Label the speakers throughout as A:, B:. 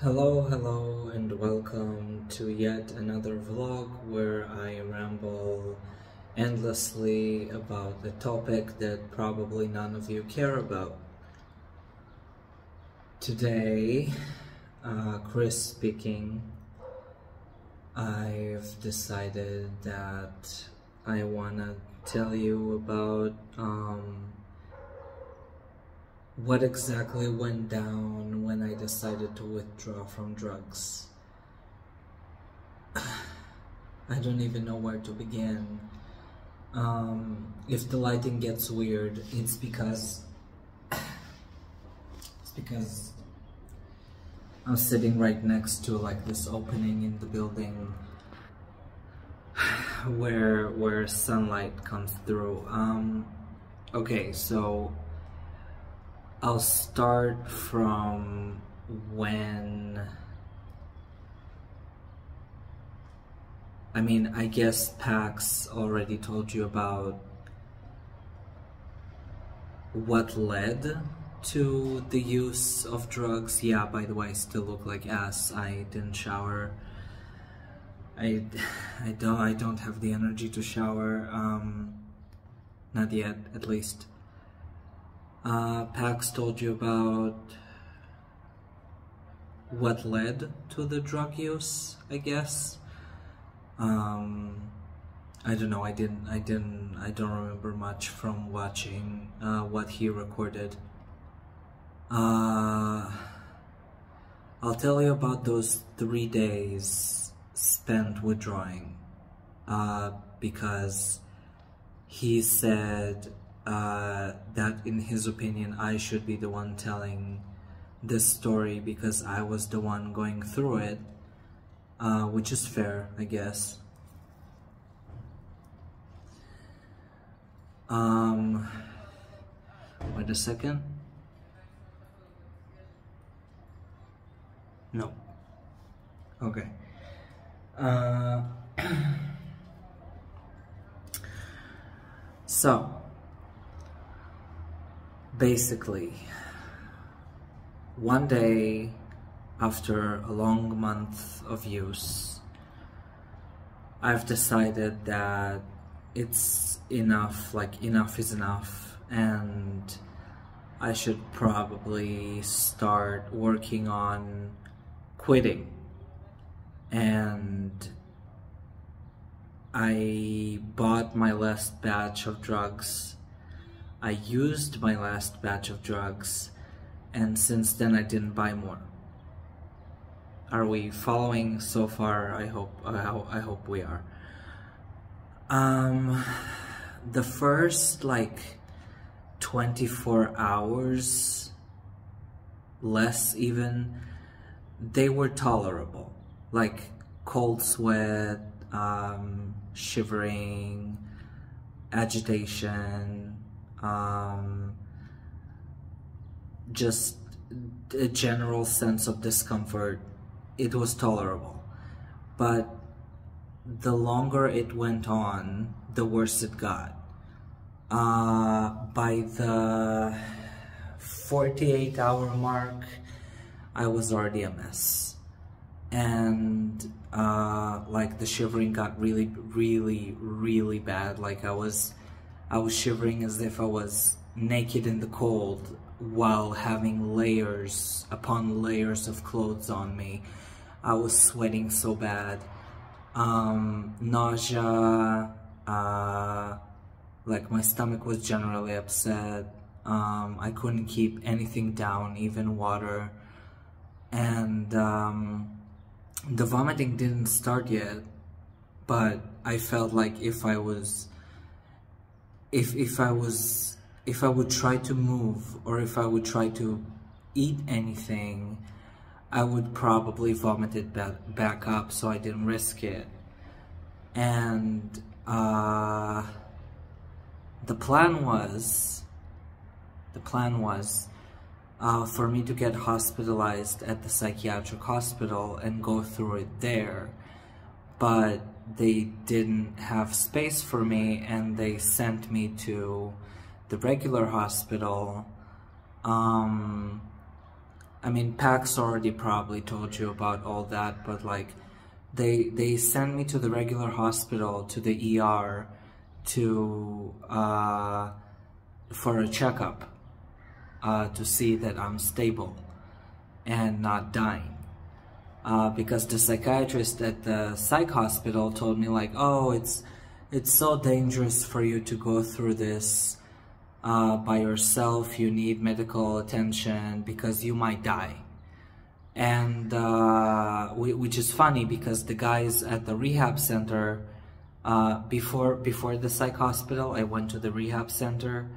A: Hello, and welcome to yet another vlog where I ramble endlessly about a topic that probably none of you care about. Today, Chris speaking, I've decided that I wanna tell you about what exactly went down when I decided to withdraw from drugs. I don't even know where to begin. If the lighting gets weird, it's because I'm sitting right next to like this opening in the building where sunlight comes through. Okay, so I'll start from when, I guess Pax already told you about what led to the use of drugs. Yeah, by the way, I still look like ass. I didn't shower. I don't have the energy to shower, not yet, at least. Pax told you about what led to the drug use, I guess. I don't know, I don't remember much from watching what he recorded. I'll tell you about those 3 days spent withdrawing, because he said that in his opinion I should be the one telling this story because I was the one going through it, which is fair, I guess. Wait a second. No. Okay. So basically, one day after a long month of use, I've decided that it's enough, like enough is enough, and I should probably start working on quitting. And I bought my last batch of drugs. I used my last batch of drugs, and since then I didn't buy more. Are we following so far? I hope we are. The first like 24 hours, less even, they were tolerable. Like cold sweat, shivering, agitation, just a general sense of discomfort. It was tolerable. But the longer it went on, the worse it got. By the 48-hour mark, I was already a mess. And like the shivering got really bad. Like I was shivering as if I was naked in the cold while having layers upon layers of clothes on me. I was sweating so bad. Nausea, like my stomach was generally upset. I couldn't keep anything down, even water. And the vomiting didn't start yet, but I felt like if I would try to move, or if I would try to eat anything, I would probably vomit it back up, so I didn't risk it. And the plan was for me to get hospitalized at the psychiatric hospital and go through it there, but they didn't have space for me and they sent me to the regular hospital, I mean, Pax already probably told you about all that, but like, they sent me to the regular hospital, to the ER, to for a checkup, to see that I'm stable and not dying. Because the psychiatrist at the psych hospital told me like, oh, it's so dangerous for you to go through this by yourself. You need medical attention because you might die. And which is funny because the guys at the rehab center, before the psych hospital, I went to the rehab center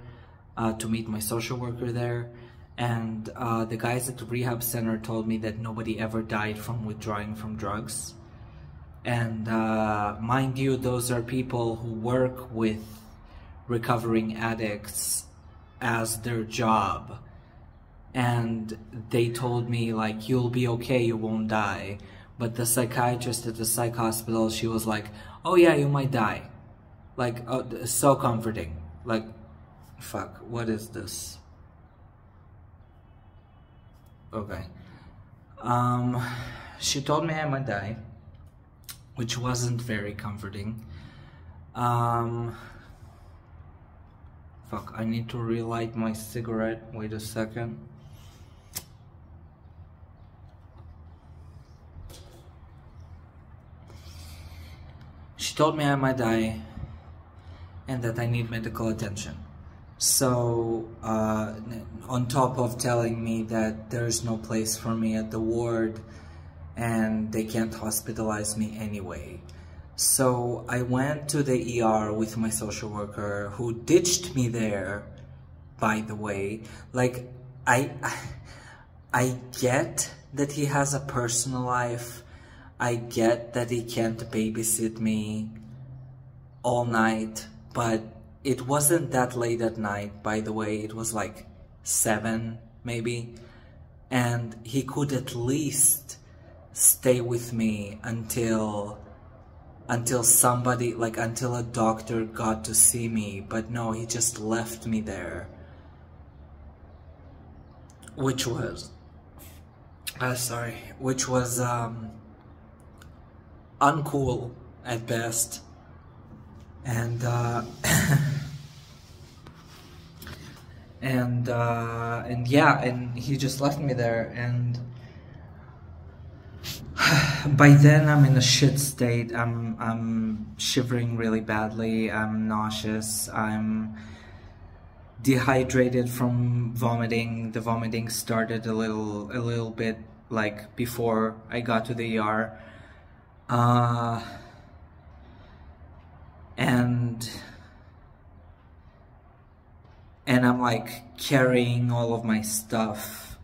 A: to meet my social worker there, and the guys at the rehab center told me that nobody ever died from withdrawing from drugs. And mind you, those are people who work with recovering addicts as their job. And they told me like, you'll be okay, you won't die. But the psychiatrist at the psych hospital, she was like, oh yeah, you might die. Like, oh, so comforting. Like, fuck, what is this? Okay. She told me I might die, which wasn't very comforting. Fuck, I need to relight my cigarette. Wait a second. She told me I might die and that I need medical attention. So, on top of telling me that there's no place for me at the ward and they can't hospitalize me anyway. So I went to the ER with my social worker, who ditched me there, by the way. Like, I get that he has a personal life. I get that he can't babysit me all night, but it wasn't that late at night, by the way. It was like 7, maybe. And he could at least stay with me until somebody, like until a doctor got to see me. But no, he just left me there. Which was, uncool at best. And and yeah, and he just left me there, and by then I'm in a shit state. I'm shivering really badly, I'm nauseous, I'm dehydrated from vomiting. The vomiting started a little bit like before I got to the ER. And I'm like carrying all of my stuff,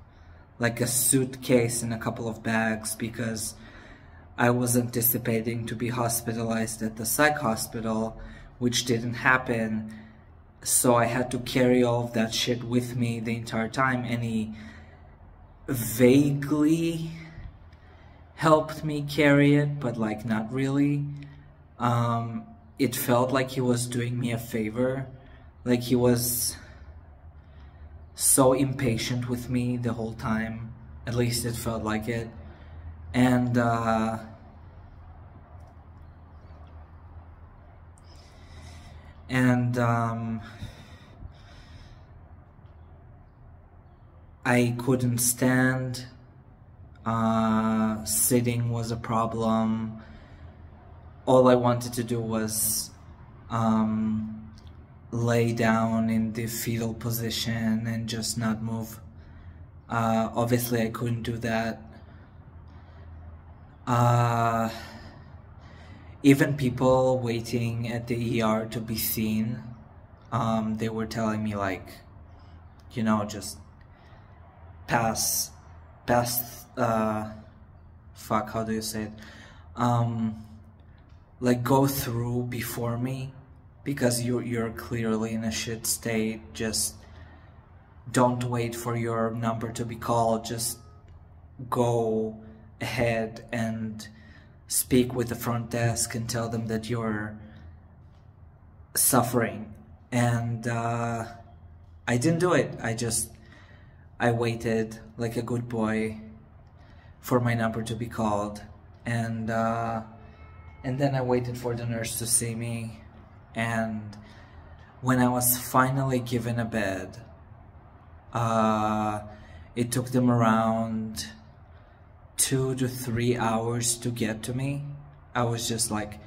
A: like a suitcase and a couple of bags, because I was anticipating to be hospitalized at the psych hospital, which didn't happen. So I had to carry all of that shit with me the entire time, and he vaguely helped me carry it, but like not really. It felt like he was doing me a favor, like he was so impatient with me the whole time. At least it felt like it. And I couldn't stand. Sitting was a problem. All I wanted to do was lay down in the fetal position and just not move. Obviously I couldn't do that. Even people waiting at the ER to be seen, they were telling me like, you know, just pass, fuck, how do you say it? Like go through before me, because you're clearly in a shit state. Just don't wait for your number to be called. Just go ahead and speak with the front desk and tell them that you're suffering. And I didn't do it. I waited like a good boy for my number to be called, and then I waited for the nurse to see me. And when I was finally given a bed, it took them around 2 to 3 hours to get to me. I was just like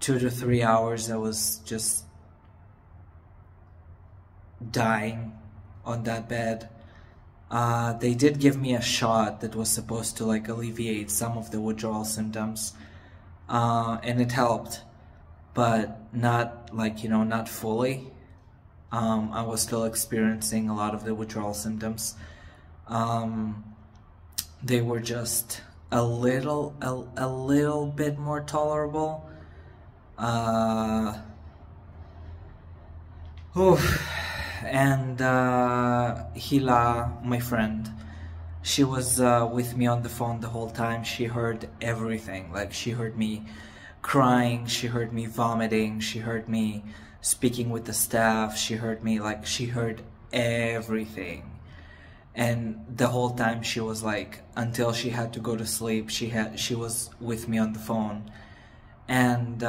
A: 2 to 3 hours. I was just dying on that bed. They did give me a shot that was supposed to like alleviate some of the withdrawal symptoms, and it helped, but not like, you know, not fully. I was still experiencing a lot of the withdrawal symptoms. They were just a little bit more tolerable. And Hila, my friend, she was with me on the phone the whole time. She heard everything. Like, she heard me crying, she heard me vomiting, she heard me speaking with the staff, she heard me, like, she heard everything. And the whole time she was like, until she had to go to sleep, she was with me on the phone. And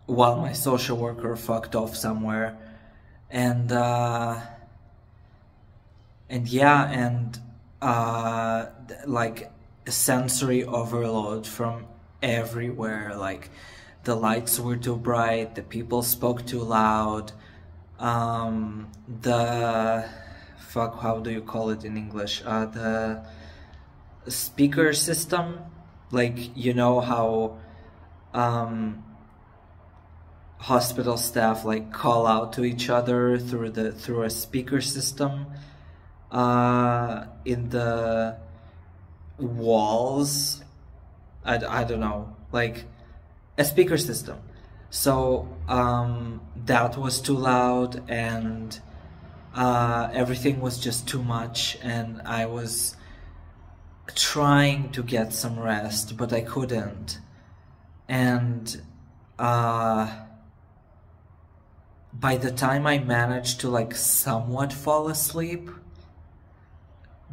A: while my social worker fucked off somewhere, and like sensory overload from everywhere. Like, the lights were too bright, the people spoke too loud, how do you call it in English? The speaker system, like, you know how hospital staff like call out to each other through a speaker system in the walls. I don't know, like a speaker system. So that was too loud, and everything was just too much, and I was trying to get some rest, but I couldn't. And by the time I managed to like somewhat fall asleep,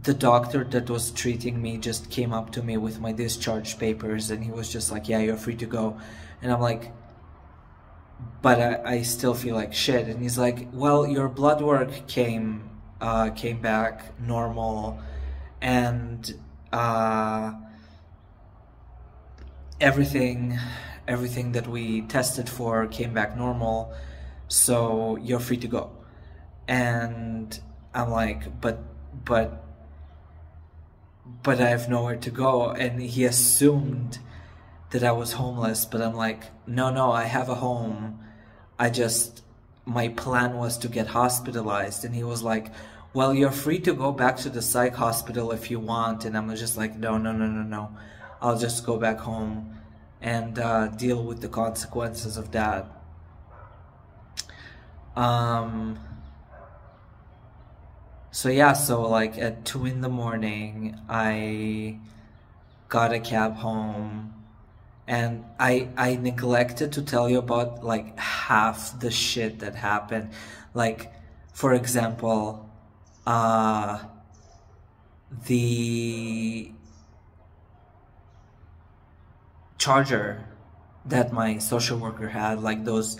A: the doctor that was treating me just came up to me with my discharge papers, and he was just like, yeah, you're free to go. And I'm like, but I still feel like shit. And he's like, well, your blood work came back normal, and everything that we tested for came back normal, so you're free to go. And I'm like, but I have nowhere to go. And he assumed that I was homeless, but I'm like, no, I have a home. My plan was to get hospitalized. And he was like, well, you're free to go back to the psych hospital if you want. And I'm just like, no. I'll just go back home and deal with the consequences of that. So yeah, so like at 2 in the morning, I got a cab home, and I neglected to tell you about like half the shit that happened. Like, for example, the charger that my social worker had, like those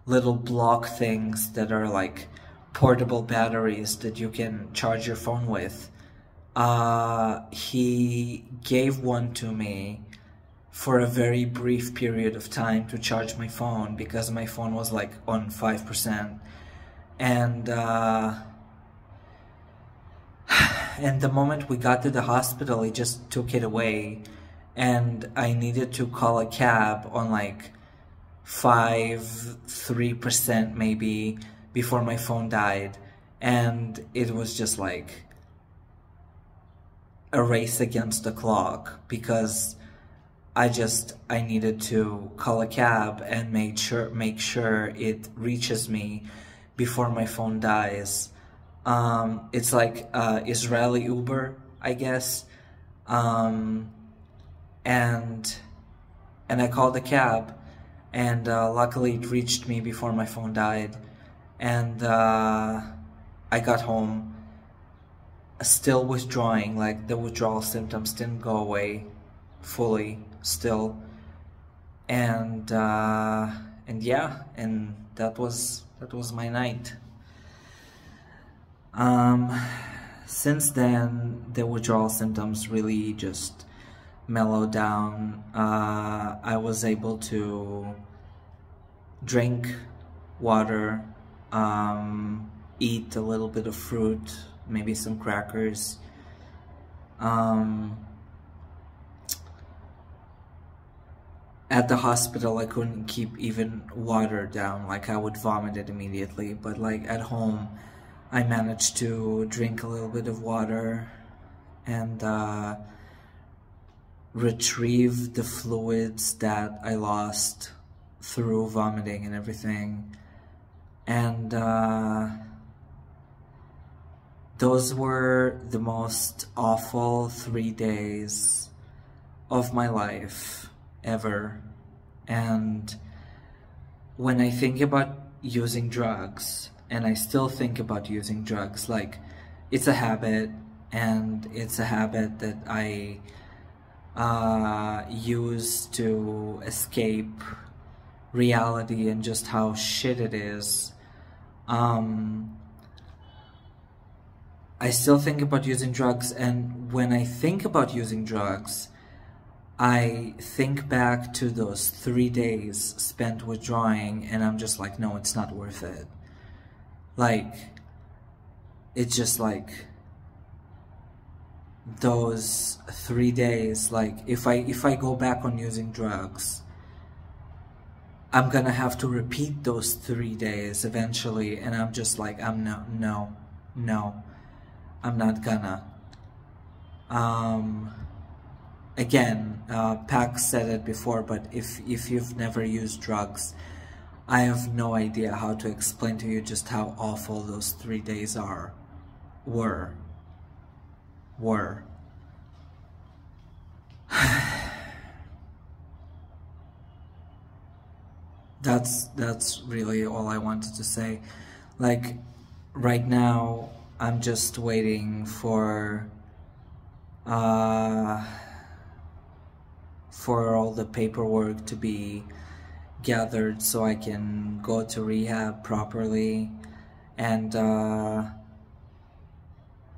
A: little block things that are like portable batteries that you can charge your phone with, he gave one to me for a very brief period of time to charge my phone, because my phone was like on 5%. And the moment we got to the hospital, he just took it away, and I needed to call a cab on like 3% maybe before my phone died. And it was just like a race against the clock, because I needed to call a cab and make sure it reaches me before my phone dies. It's like Israeli Uber, I guess. And I called the cab, and luckily it reached me before my phone died. And I got home, still withdrawing, like the withdrawal symptoms didn't go away fully still. And yeah, and that was my night. Since then, the withdrawal symptoms really just mellowed down. I was able to drink water, eat a little bit of fruit, maybe some crackers. At the hospital, I couldn't keep even water down, like I would vomit it immediately, but like at home, I managed to drink a little bit of water and retrieve the fluids that I lost through vomiting and everything. And those were the most awful 3 days of my life ever. And when I think about using drugs, and I still think about using drugs, like, it's a habit, and it's a habit that I use to escape reality and just how shit it is. I still think about using drugs, and when I think about using drugs, I think back to those 3 days spent withdrawing, and I'm just like, no, it's not worth it. Like, it's just like those 3 days, like if I go back on using drugs, I'm gonna have to repeat those 3 days eventually, and I'm just like, no, I'm not gonna. Again, Pax said it before, but if you've never used drugs, I have no idea how to explain to you just how awful those 3 days were. That's really all I wanted to say. Like, right now, I'm just waiting for all the paperwork to be gathered so I can go to rehab properly. And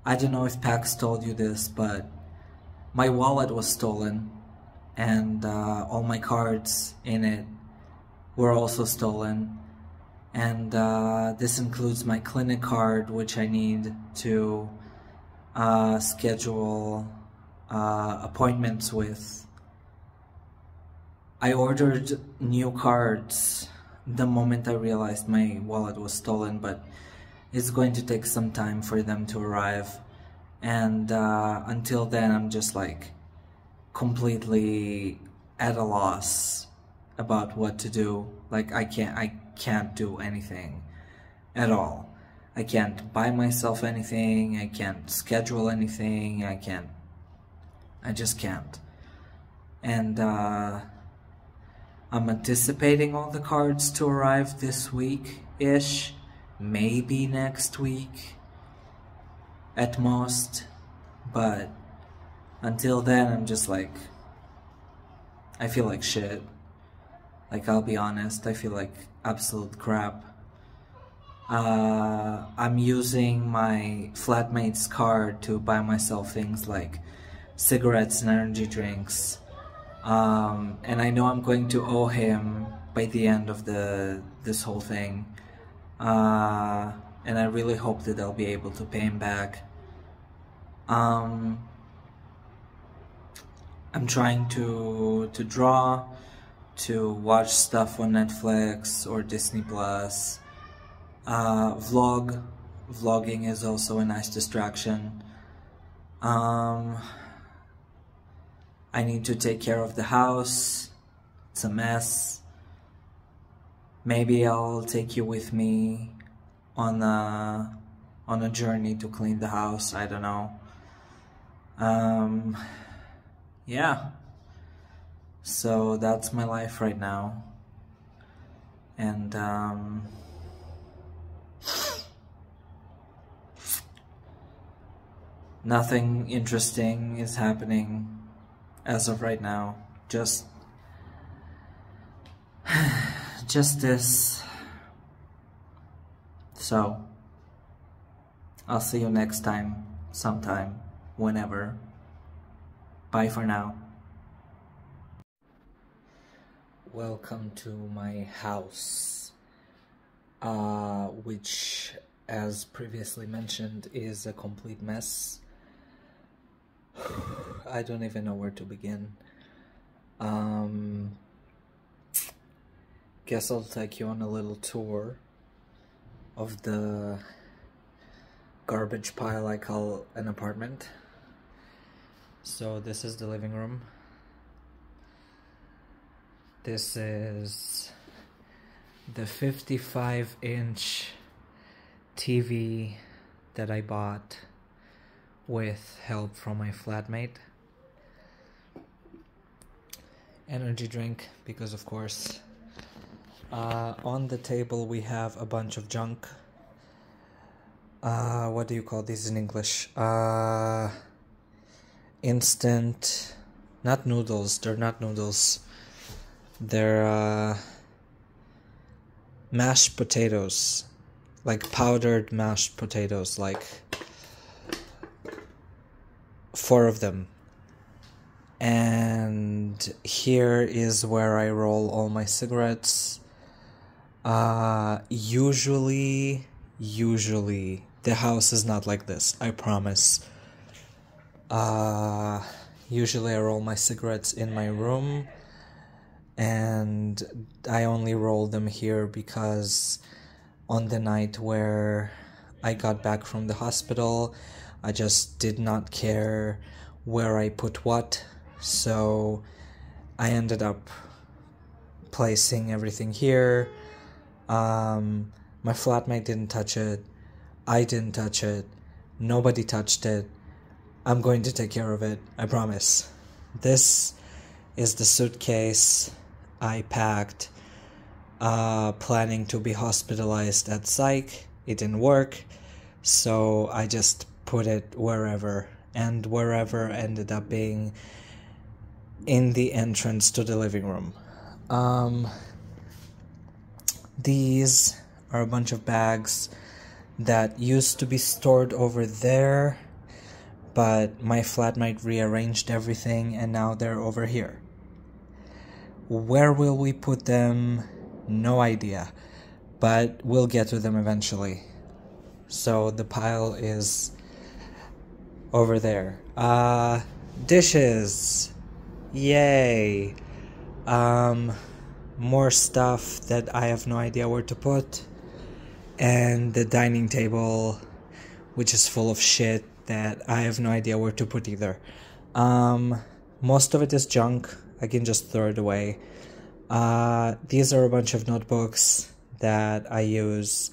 A: I don't know if Pax told you this, but my wallet was stolen, and all my cards in it were also stolen. And this includes my clinic card, which I need to schedule appointments with. I ordered new cards the moment I realized my wallet was stolen, but it's going to take some time for them to arrive. And until then, I'm just like completely at a loss about what to do. Like, I can't do anything at all. I can't buy myself anything, I can't schedule anything, I just can't. And I'm anticipating all the cards to arrive this week-ish, maybe next week at most, but until then, I'm just like, I feel like shit. Like, I'll be honest, I feel like absolute crap. I'm using my flatmate's card to buy myself things like cigarettes and energy drinks. And I know I'm going to owe him by the end of this whole thing. And I really hope that I'll be able to pay him back. I'm trying to draw, to watch stuff on Netflix or Disney Plus. Vlogging is also a nice distraction. I need to take care of the house. It's a mess. Maybe I'll take you with me on a journey to clean the house. I don't know. Yeah. So that's my life right now. And Nothing interesting is happening as of right now. Just this. So, I'll see you next time, sometime, whenever. Bye for now. Welcome to my house, which, as previously mentioned, is a complete mess. I don't even know where to begin. Guess I'll take you on a little tour of the garbage pile I call an apartment. So this is the living room. This is the 55-inch TV that I bought with help from my flatmate. Energy drink, because of course. On the table we have a bunch of junk. What do you call these in English? Instant, not noodles, they're not noodles. They're mashed potatoes, like powdered mashed potatoes, like 4 of them. And here is where I roll all my cigarettes. Usually the house is not like this, I promise. Usually I roll my cigarettes in my room, and I only roll them here because on the night where I got back from the hospital, I just did not care where I put what, so I ended up placing everything here. My flatmate didn't touch it, I didn't touch it, nobody touched it. I'm going to take care of it, I promise. This is the suitcase I packed, planning to be hospitalized at psych. It didn't work, so I just put it wherever, and wherever ended up being in the entrance to the living room. These are a bunch of bags that used to be stored over there, but my flatmate rearranged everything and now they're over here. Where will we put them? No idea, but we'll get to them eventually. So the pile is over there. Dishes! Yay! More stuff that I have no idea where to put. And the dining table, which is full of shit that I have no idea where to put either. Most of it is junk. I can just throw it away. These are a bunch of notebooks that I use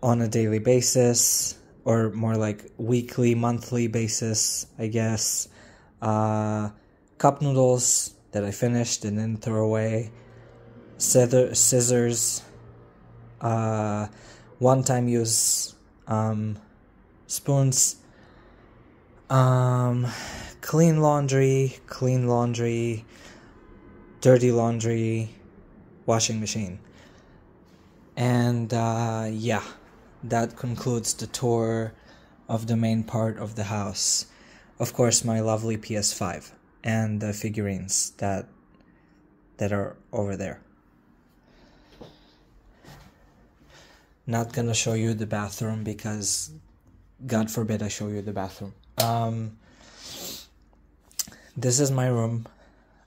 A: on a daily basis, or more like weekly, monthly basis, I guess. Cup noodles that I finished and didn't throw away. Scissors. One-time use spoons. Clean laundry, dirty laundry, washing machine. And yeah, that concludes the tour of the main part of the house. Of course, my lovely PS5 and the figurines that are over there. Not gonna show you the bathroom because God forbid I show you the bathroom. This is my room.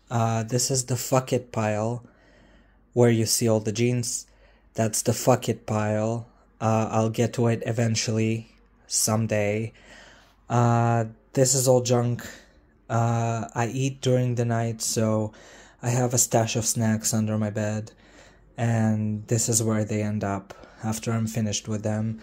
A: This is the fuck it pile where you see all the jeans. That's the fuck it pile. I'll get to it eventually, someday. This is all junk. I eat during the night, so I have a stash of snacks under my bed, and this is where they end up after I'm finished with them.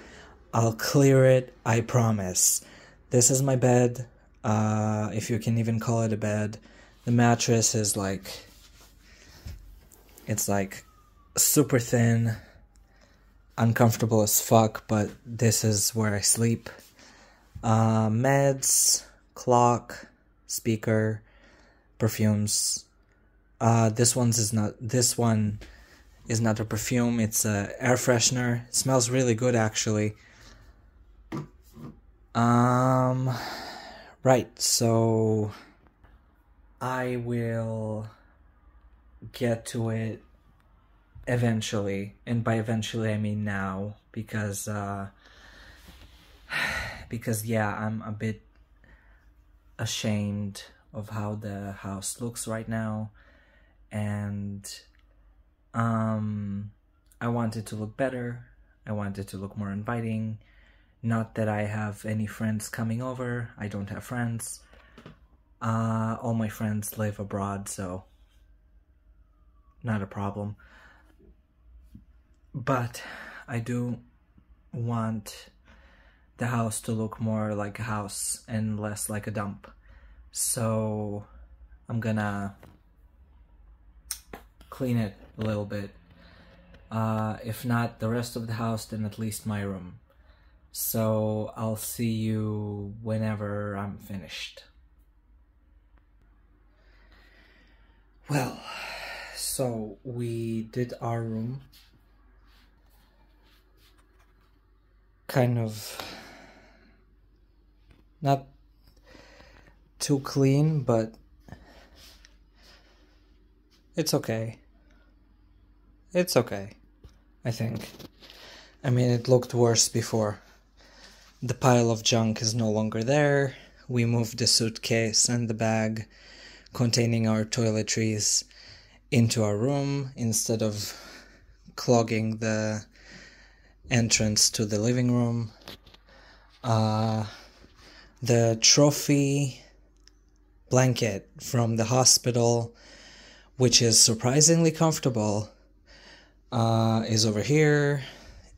A: I'll clear it, I promise. This is my bed, if you can even call it a bed. The mattress is like, it's like super thin, uncomfortable as fuck, but this is where I sleep. Meds, clock, speaker, perfumes. This one is not a perfume, it's a air freshener. It smells really good, actually. Right, so I will get to it eventually, and by eventually I mean now, because yeah, I'm a bit ashamed of how the house looks right now, and I want it to look better. I want it to look more inviting. Not that I have any friends coming over. I don't have friends. All my friends live abroad, so not a problem. But I do want the house to look more like a house and less like a dump. So I'm gonna clean it a little bit. If not the rest of the house, then at least my room. So I'll see you whenever I'm finished. Well, so we did our room. Kind of not too clean, but it's okay. It's okay, I think. I mean, it looked worse before. The pile of junk is no longer there. We moved the suitcase and the bag containing our toiletries into our room instead of clogging the entrance to the living room. The trophy blanket from the hospital, which is surprisingly comfortable, is over here.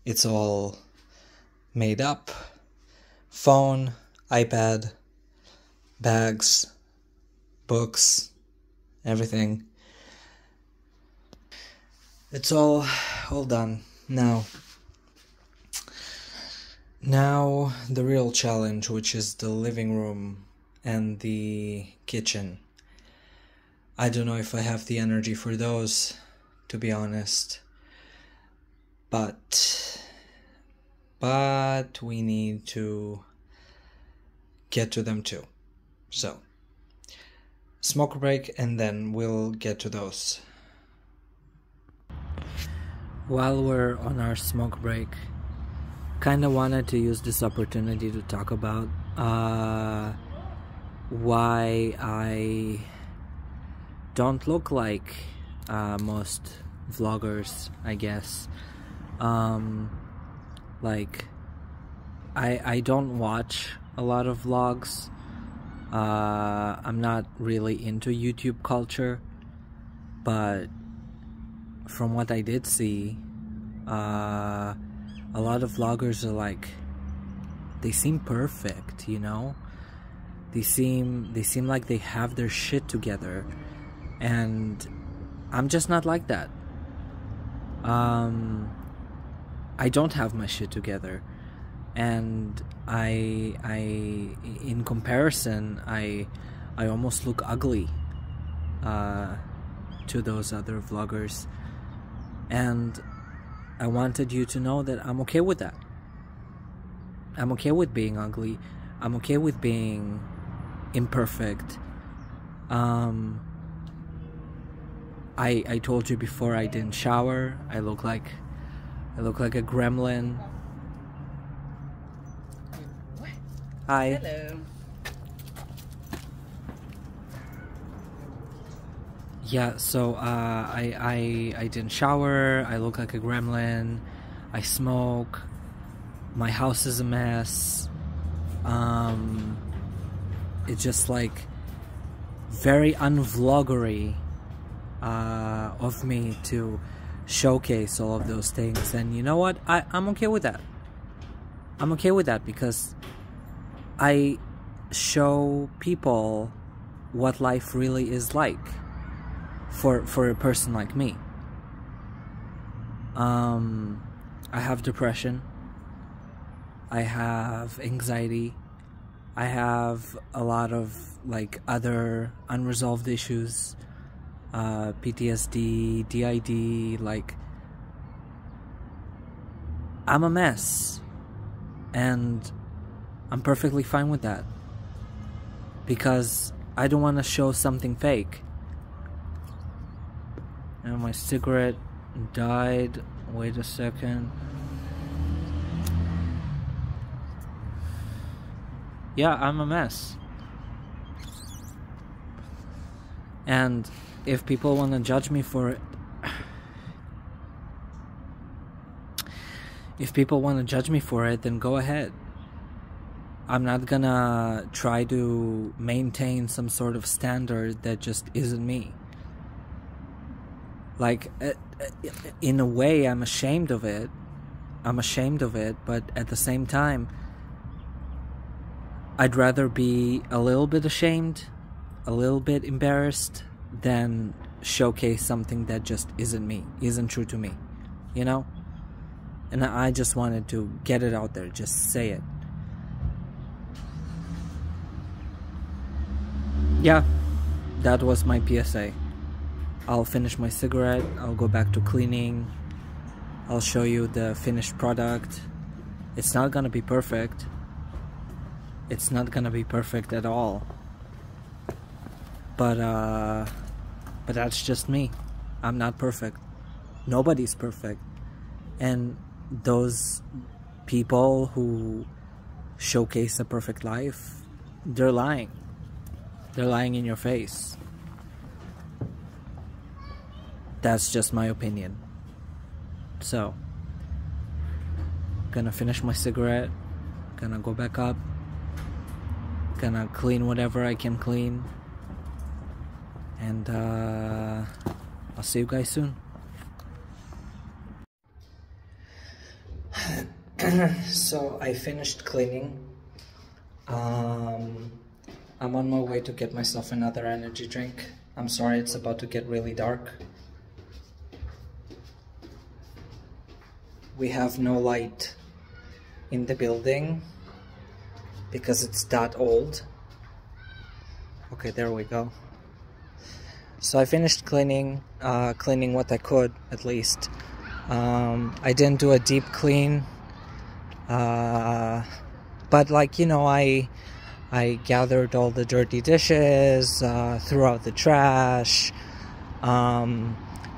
A: It's all made up. Phone, iPad, bags, books, everything. It's all done. Now the real challenge, which is the living room and the kitchen. I don't know if I have the energy for those, to be honest. But we need to get to them too. So, smoke break and then we'll get to those. While we're on our smoke break, kind of wanted to use this opportunity to talk about why I don't look like most vloggers, I guess. Like, I don't watch a lot of vlogs. I'm not really into YouTube culture, but from what I did see, a lot of vloggers are like, they seem perfect, you know? They seem like they have their shit together, and I'm just not like that. I don't have my shit together, and in comparison, I almost look ugly to those other vloggers, and I wanted you to know that I'm okay with that. I'm okay with being ugly. I'm okay with being imperfect. I told you before I didn't shower. I look like a gremlin. Hi.
B: Hello.
A: Yeah, so I didn't shower. I look like a gremlin. I smoke. My house is a mess. It's just like very unvloggery of me to showcase all of those things, and you know what? I'm okay with that. I'm okay with that because I show people what life really is like for a person like me. I have depression. I have anxiety. I have a lot of like other unresolved issues, PTSD, DID, like I'm a mess, and I'm perfectly fine with that because I don't want to show something fake. And my cigarette died. Wait a second. Yeah, I'm a mess. And if people want to judge me for it, then go ahead. I'm not gonna try to maintain some sort of standard that just isn't me. Like, in a way, I'm ashamed of it. But at the same time, I'd rather be a little bit ashamed, a little bit embarrassed, than showcase something that just isn't me, isn't true to me, you know? And I just wanted to get it out there, just say it. Yeah, that was my PSA. I'll finish my cigarette, I'll go back to cleaning, I'll show you the finished product. It's not gonna be perfect. It's not gonna be perfect at all. But that's just me. I'm not perfect. Nobody's perfect. And those people who showcase a perfect life, they're lying. They're lying in your face. That's just my opinion. So, gonna finish my cigarette, gonna go back up, gonna clean whatever I can clean, and I'll see you guys soon. So I finished cleaning. I'm on my way to get myself another energy drink. I'm sorry, it's about to get really dark. We have no light in the building because it's that old. Okay, there we go. So I finished cleaning what I could, at least. I didn't do a deep clean, but like, you know, I gathered all the dirty dishes, threw out the trash,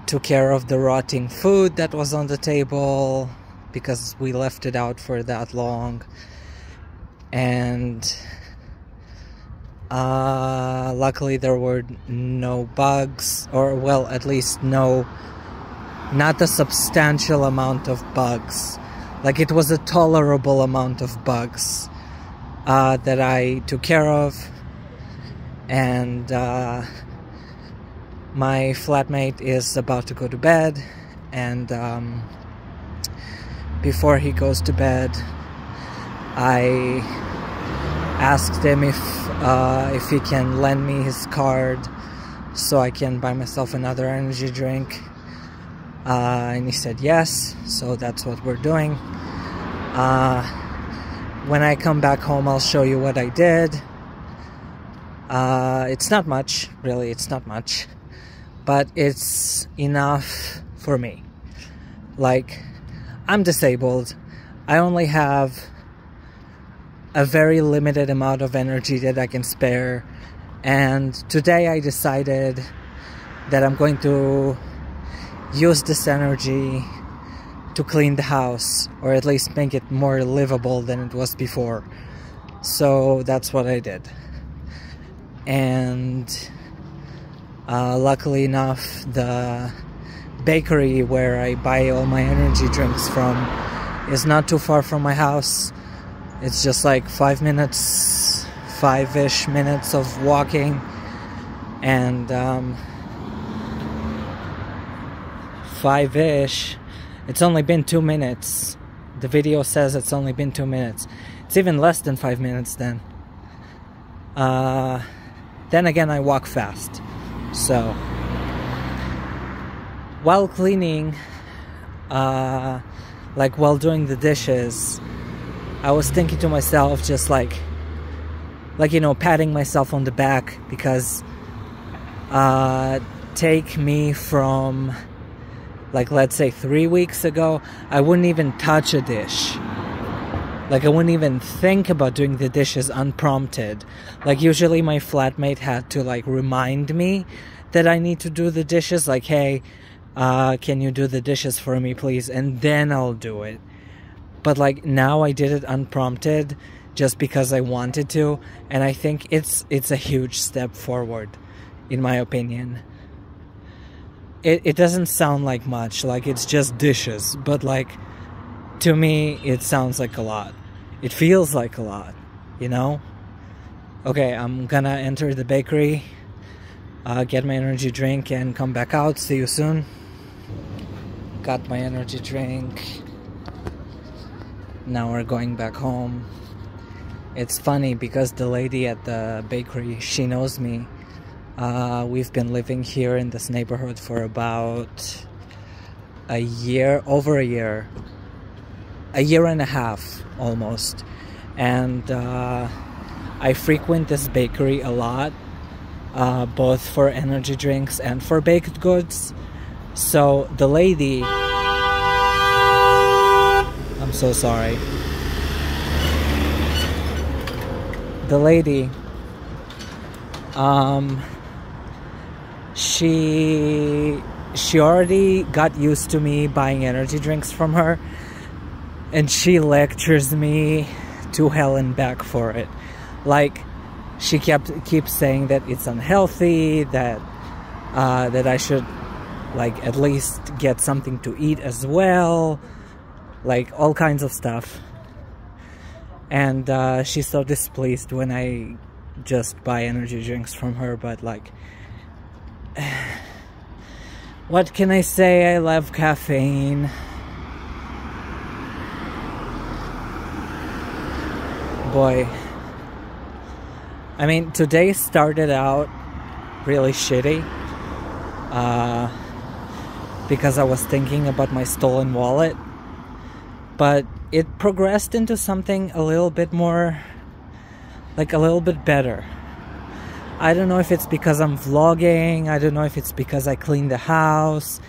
A: took care of the rotting food that was on the table because we left it out for that long, and luckily there were no bugs, or well, at least not a substantial amount of bugs. Like, it was a tolerable amount of bugs that I took care of. And my flatmate is about to go to bed, and before he goes to bed, I asked him if he can lend me his card so I can buy myself another energy drink, and he said yes, so that's what we're doing. When I come back home, I'll show you what I did. It's not much, really, it's not much, but it's enough for me. Like, I'm disabled. I only have a very limited amount of energy that I can spare, and today I decided that I'm going to use this energy to clean the house, or at least make it more livable than it was before. So that's what I did. And luckily enough, the bakery where I buy all my energy drinks from is not too far from my house. It's just like 5-ish minutes of walking, and 5-ish. It's only been 2 minutes. The video says it's only been 2 minutes. It's even less than 5 minutes then. Then again, I walk fast. So, while cleaning, like while doing the dishes, I was thinking to myself, just like,
B: like, you know, patting myself on the back, because take me from, like, let's say 3 weeks ago, I wouldn't even touch a dish. Like, I wouldn't even think about doing the dishes unprompted. Like, usually my flatmate had to, like, remind me that I need to do the dishes. Like, hey, can you do the dishes for me, please? And then I'll do it. But, like, now I did it unprompted just because I wanted to. And I think it's a huge step forward, in my opinion. It doesn't sound like much. Like, it's just dishes. But, like, to me, it sounds like a lot. It feels like a lot, you know? Okay, I'm gonna enter the bakery, get my energy drink, and come back out. See you soon. Got my energy drink. Now we're going back home. It's funny because the lady at the bakery, she knows me. We've been living here in this neighborhood for about a year, over a year. A year and a half, almost. And I frequent this bakery a lot, both for energy drinks and for baked goods. So the lady... I'm so sorry. The lady... She already got used to me buying energy drinks from her. And she lectures me to hell and back for it. Like, she keeps saying that it's unhealthy, that I should, like, at least get something to eat as well, like, all kinds of stuff. And she's so displeased when I just buy energy drinks from her, but, like, what can I say? I love caffeine. Boy, I mean, today started out really shitty because I was thinking about my stolen wallet, but it progressed into something a little bit more, like, a little bit better. I don't know if it's because I'm vlogging, I don't know if it's because I cleaned the house,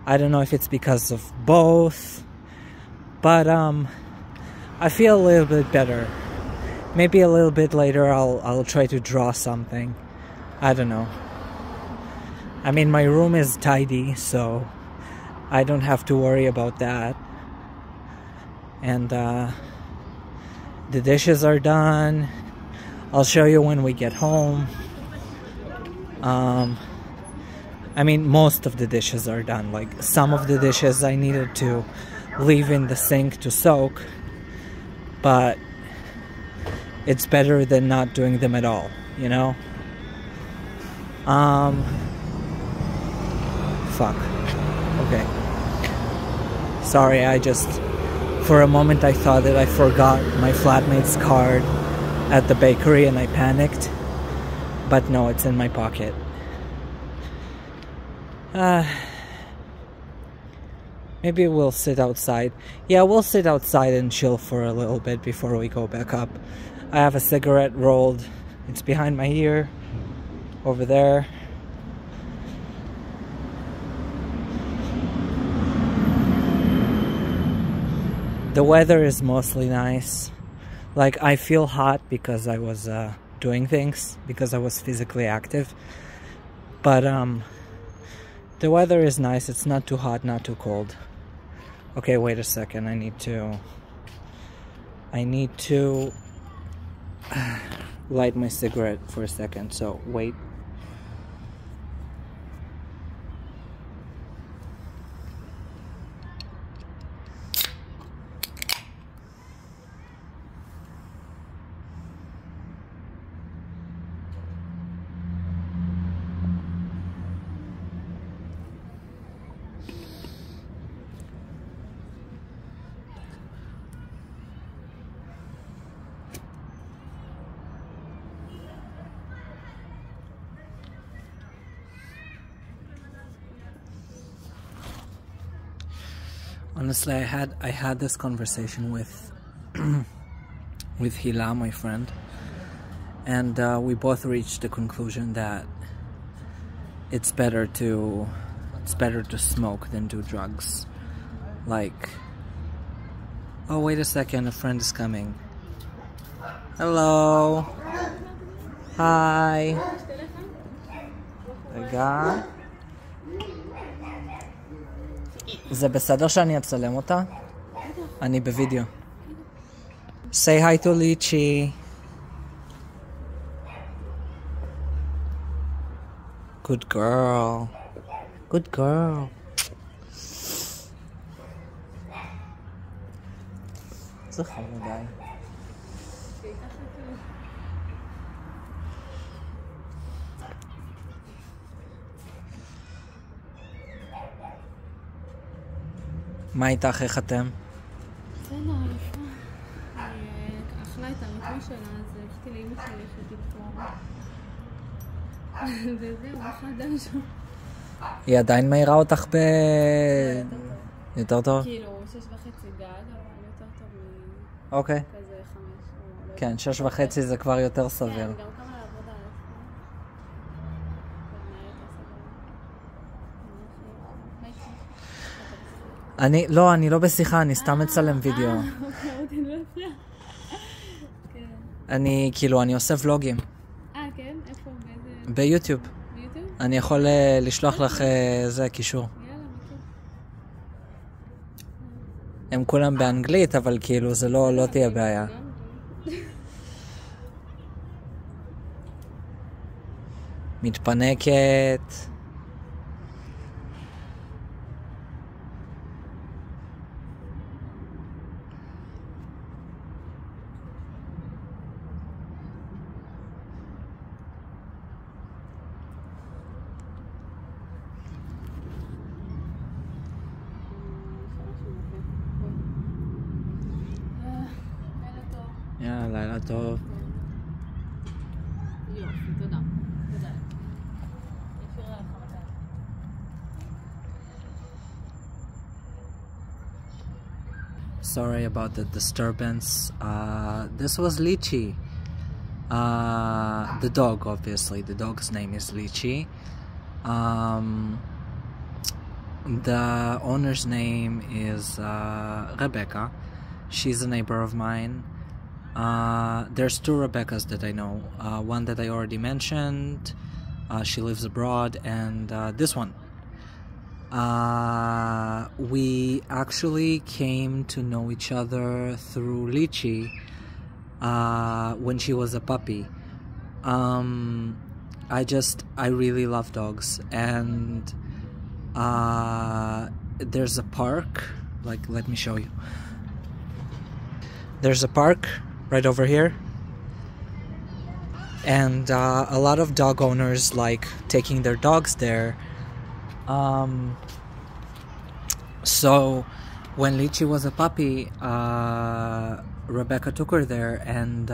B: I don't know if it's because of both, but I feel a little bit better. Maybe a little bit later I'll try to draw something. I don't know. I mean, my room is tidy, so I don't have to worry about that. And the dishes are done. I'll show you when we get home. I mean, most of the dishes are done. Like, some of the dishes I needed to leave in the sink to soak, but it's better than not doing them at all, you know? Fuck. Okay. Sorry, for a moment I thought that I forgot my flatmate's card at the bakery and I panicked. But no, it's in my pocket. Maybe we'll sit outside. Yeah, we'll sit outside and chill for a little bit before we go back up. I have a cigarette rolled. It's behind my ear. Over there. The weather is mostly nice. Like, I feel hot because I was doing things, because I was physically active. But the weather is nice. It's not too hot, not too cold. Okay, wait a second. I need to light my cigarette for a second, so wait. Honestly, I had this conversation with with Hila, my friend, and we both reached the conclusion that it's better to smoke than do drugs. Like, oh wait a second, a friend is coming. Hello. Hi. רגע. זה בסדר שאני אצלם אותה? אני בווידאו. Say hi to Lychee. Good girl. Good girl. זה חמודי. מה איתך, איך אתם?
C: בסדר, יפה. אכלה את הריפוי שלה, אז הלכתי לאמא שלי שתתפור. וזהו, מה חדש?
B: היא עדיין מהירה אותך יותר טוב?
C: כאילו, 6.5 גג, אבל יותר טוב
B: אוקיי.
C: כזה 5.
B: כן, 6.5 זה כבר יותר סביר.
C: כן, גם כמה לעבודה איפה.
B: אני לא בשיחה, אני סתם מצלם וידאו.
C: אוקיי, לא אפריע.
B: אני עושה ולוגים.
C: כן? איפה? באיזה?
B: ביוטיוב.
C: ביוטיוב?
B: אני יכול לשלוח לך זה קישור.
C: יאללה, מכיר.
B: הם כולם באנגלית, אבל כאילו זה לא תהיה בעיה. מתפנקת. לילה טוב.
C: יופי, תודה. תודה.
B: Sorry about the disturbance. This was Lychee. The dog, obviously. The dog's name is Lychee. The owner's name is Rebecca. She's a neighbor of mine. There's two Rebeccas that I know. One that I already mentioned. She lives abroad, and this one. We actually came to know each other through Lychee when she was a puppy. I really love dogs, and there's a park, like, let me show you. There's a park right over here, and a lot of dog owners like taking their dogs there. So when Lychee was a puppy, Rebecca took her there, and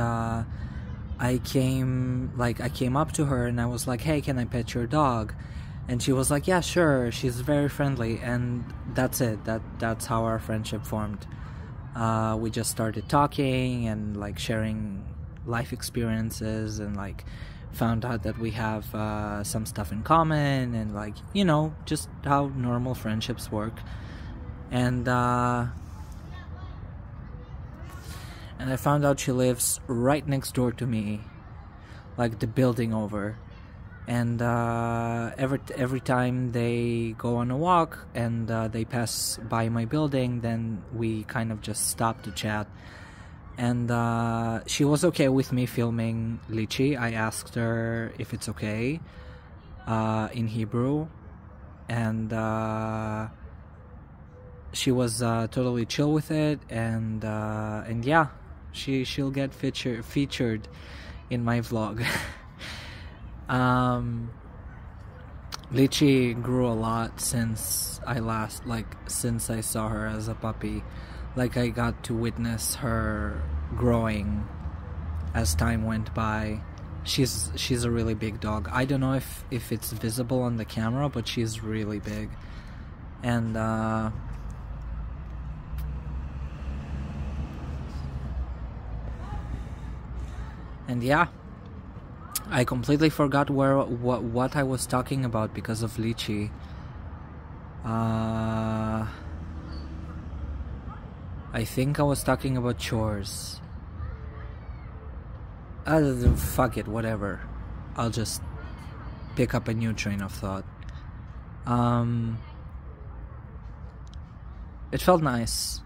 B: I came up to her and I was like, hey, can I pet your dog? And she was like, yeah, sure. She's very friendly, and that's it. That's how our friendship formed. We just started talking and like sharing life experiences, and like found out that we have some stuff in common, and like, you know, just how normal friendships work. And I found out she lives right next door to me, like the building over. And every time they go on a walk and they pass by my building, then we kind of just stop to chat. And she was okay with me filming Lychee. I asked her if it's okay in Hebrew, and she was totally chill with it. And yeah, she'll get featured in my vlog. Lychee grew a lot since I saw her as a puppy. Like, I got to witness her growing as time went by. She's a really big dog. I don't know if it's visible on the camera, but she's really big. And yeah, I completely forgot what I was talking about because of lychee. I think I was talking about chores. Fuck it, whatever. I'll just pick up a new train of thought. It felt nice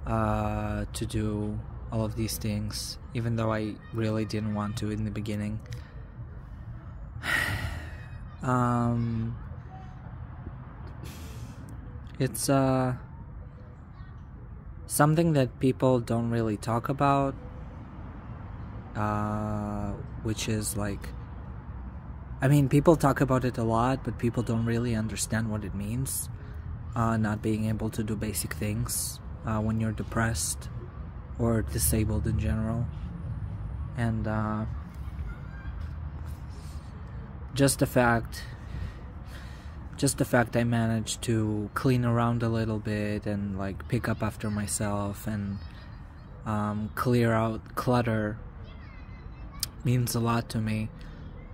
B: to do all of these things, even though I really didn't want to in the beginning. It's something that people don't really talk about, which is like, I mean, people talk about it a lot, but people don't really understand what it means. Not being able to do basic things when you're depressed or disabled in general. And just the fact I managed to clean around a little bit and like pick up after myself and clear out clutter means a lot to me.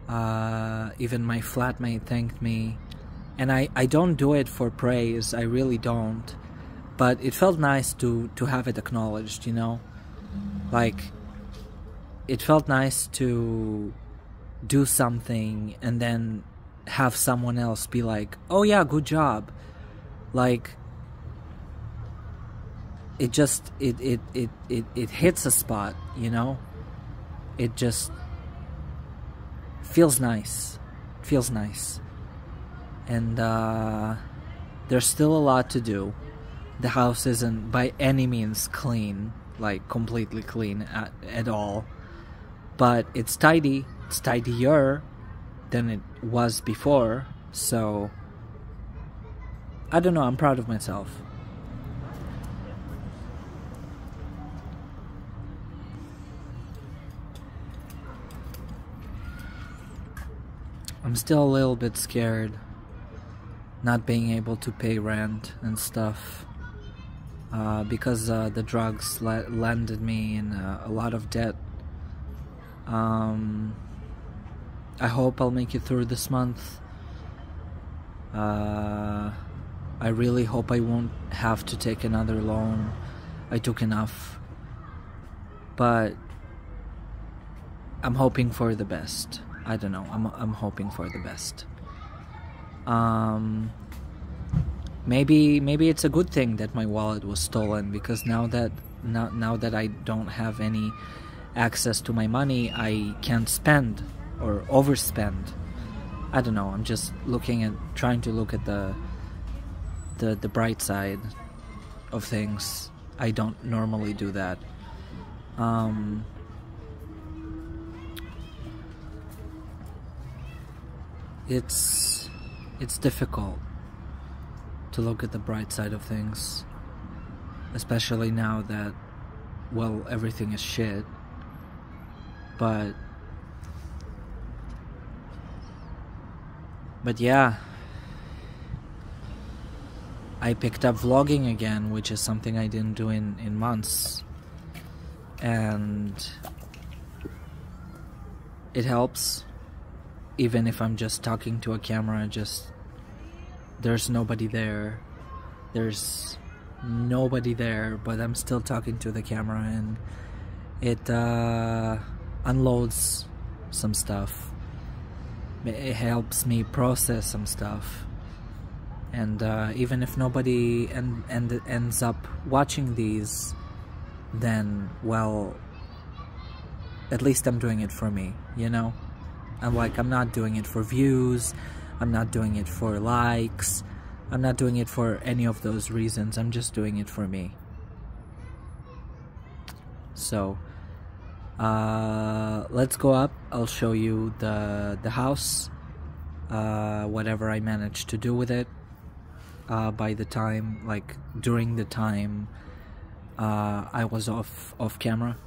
B: Even my flatmate thanked me, and I don't do it for praise, I really don't, but it felt nice to have it acknowledged, you know? Like, it felt nice to do something and then have someone else be like, oh yeah, good job. Like, it just it hits a spot, you know? It just feels nice. And there's still a lot to do. The house isn't by any means clean, like completely clean at all, but it's tidy. It's tidier than it was before, so I don't know, I'm proud of myself. I'm still a little bit scared not being able to pay rent and stuff, because the drugs landed me in a lot of debt. I hope I'll make it through this month. I really hope I won't have to take another loan. I took enough, but I'm hoping for the best. I don't know. I'm hoping for the best. Maybe it's a good thing that my wallet was stolen, because now that I don't have any access to my money, I can't spend or overspend. I don't know. I'm just trying to look at the bright side of things. I don't normally do that. It's difficult to look at the bright side of things, especially now that, well, everything is shit. But yeah, I picked up vlogging again, which is something I didn't do in months, and it helps. Even if I'm just talking to a camera, there's nobody there, but I'm still talking to the camera, and it unloads some stuff. It helps me process some stuff, and even if nobody ends up watching these, then, well, at least I'm doing it for me, you know? I'm not doing it for views, I'm not doing it for likes, I'm not doing it for any of those reasons, I'm just doing it for me. So, let's go up. I'll show you the house, whatever I managed to do with it, during the time I was off camera.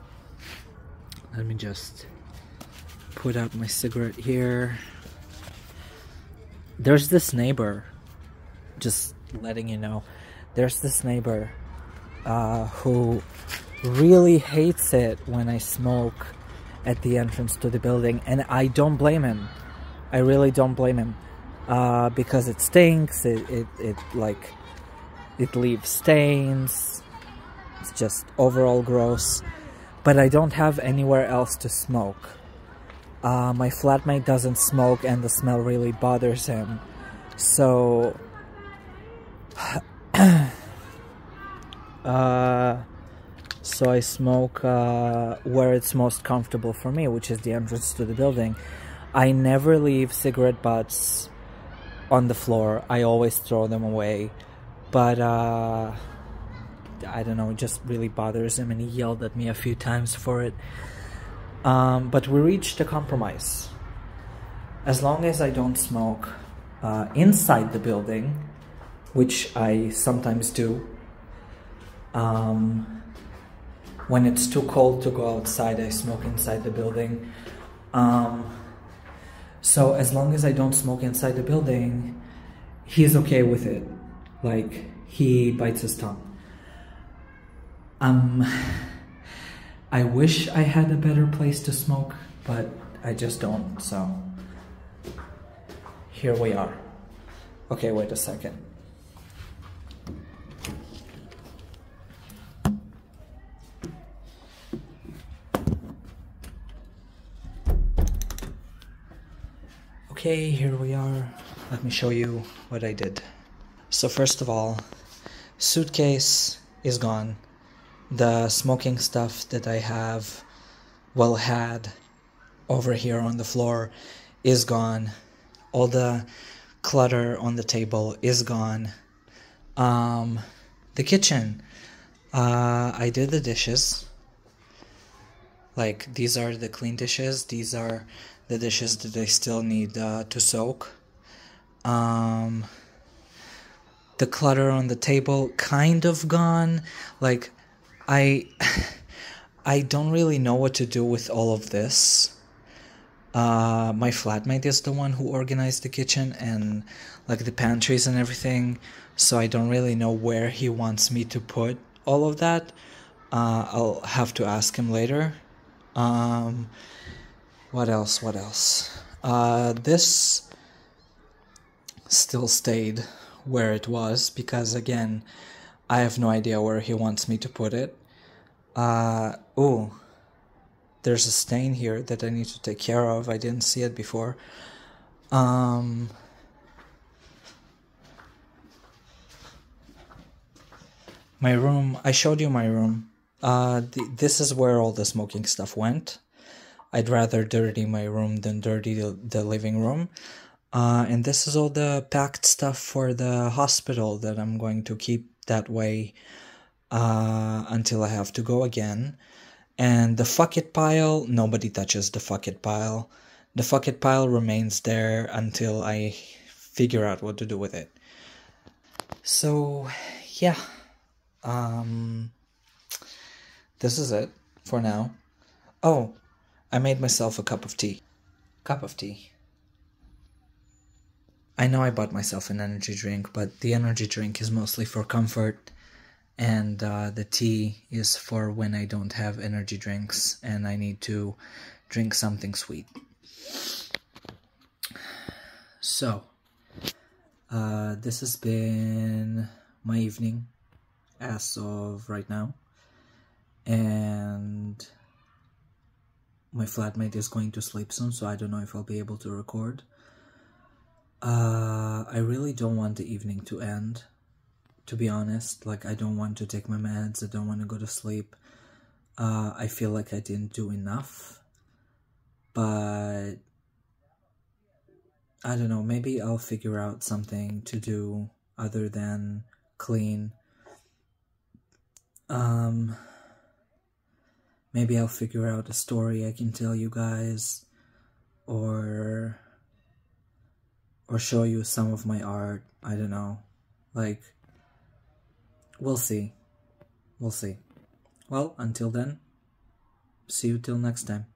B: Let me just put out my cigarette here. There's this neighbor, just letting you know, there's this neighbor who really hates it when I smoke at the entrance to the building, and I don't blame him. I really don't blame him, because it stinks. It leaves stains. It's just overall gross. But I don't have anywhere else to smoke. My flatmate doesn't smoke, and the smell really bothers him. So, so I smoke where it's most comfortable for me, which is the entrance to the building. I never leave cigarette butts on the floor. I always throw them away. But I don't know, it just really bothers him, and he yelled at me a few times for it. But we reached a compromise. As long as I don't smoke inside the building, which I sometimes do. When it's too cold to go outside, I smoke inside the building. So as long as I don't smoke inside the building, he's okay with it. Like, he bites his tongue. I wish I had a better place to smoke, but I just don't, so here we are. Okay, wait a second. Okay, here we are. Let me show you what I did. So first of all, suitcase is gone. The smoking stuff that I have, well, had over here on the floor is gone. All the clutter on the table is gone. The kitchen, I did the dishes. Like, these are the clean dishes. These are the dishes that I still need to soak. The clutter on the table, kind of gone. Like, I don't really know what to do with all of this. My flatmate is the one who organized the kitchen and like the pantries and everything, so I don't really know where he wants me to put all of that. I'll have to ask him later. What else? This still stayed where it was because, again, I have no idea where he wants me to put it. Oh, there's a stain here that I need to take care of. I didn't see it before. My room, I showed you my room. This is where all the smoking stuff went. I'd rather dirty my room than dirty the living room. And this is all the packed stuff for the hospital that I'm going to keep that way until I have to go again. And the fuck it pile, nobody touches the fuck it pile. The fuck it pile remains there until I figure out what to do with it. So, yeah. This is it for now. Oh, I made myself a cup of tea. I know I bought myself an energy drink, but the energy drink is mostly for comfort, and the tea is for when I don't have energy drinks and I need to drink something sweet. So, this has been my evening as of right now, and my flatmate is going to sleep soon, so I don't know if I'll be able to record. I really don't want the evening to end, to be honest. Like, I don't want to take my meds, I don't want to go to sleep. I feel like I didn't do enough, but I don't know, maybe I'll figure out something to do other than clean. Maybe I'll figure out a story I can tell you guys, or show you some of my art. I don't know. Like, we'll see. Well, until then, see you till next time.